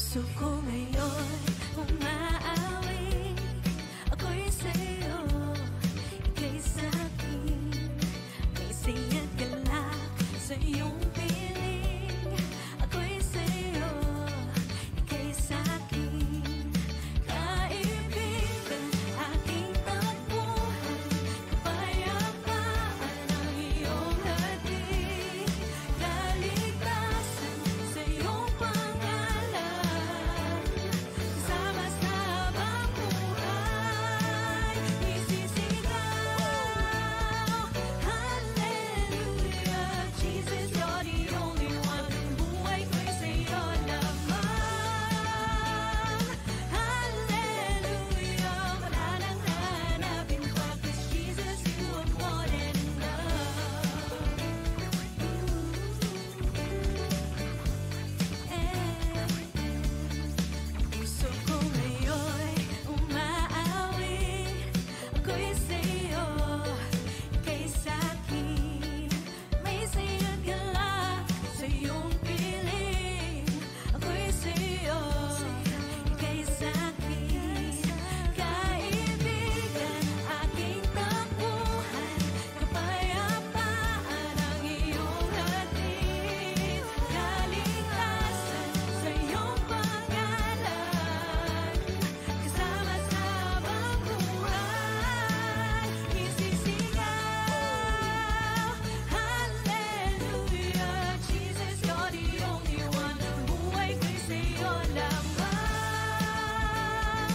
Puso ko ngayon umaawi, ako'y sa'yo, ika'y sa'kin. May saya't galak sa iyong piling, ako'y sa'yo, ika'y sa'kin. Kaibigan, aking takbuhan, kapayapaan ang iyong hatid, kaligtasan sa iyong pangalan, kasama sa habang buhay, isisigaw, Hallelujah, Jesus, you're the only one, buhay ko'y sa'yo lamang. Hallelujah, wala nang hanapin pa, 'cause Jesus, you are more than enough. Puso ko ngayon umaawi, ako'y sa'yo, ika'y sa'kin. May saya't galak sa iyong piling, ako'y sa'yo, ika'y sa'kin. Kaibigan, aking takbuhan, kapayapaan ang iyong hatid, kaligtasan sa iyong pangalan, kasama sa habang buhay, isisigaw, Hallelujah, Jesus, you're the only one, buhay ko'y sa'yo lamang.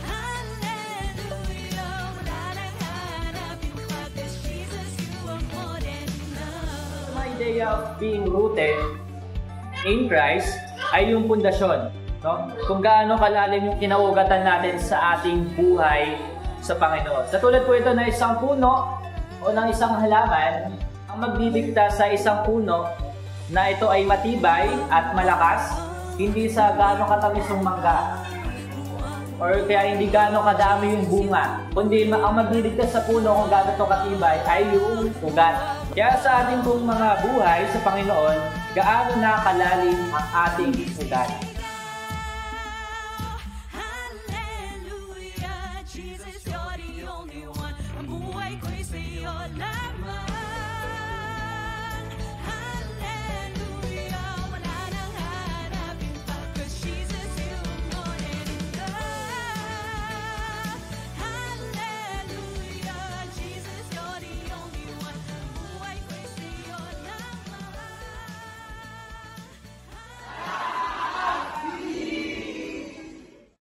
Hallelujah, wala nang hanapin pa, 'cause Jesus, you are more than enough. Ang idea of being rooted in Christ ay yung pundasyon, no? Kung gaano kalalim yung kinaugatan natin sa ating buhay sa Panginoon. Katulad po ito na isang puno o ng isang halaman, ang magdidikta sa isang puno na ito ay matibay at malakas, hindi sa gaano katamis yung mangga or kaya hindi gaano kadami yung bunga, kundi ang magdidikta sa puno kung gaano ito katibay ay yung ugat. Kaya sa ating pong mga buhay sa Panginoon, gaano na kalalim ang ating ugat.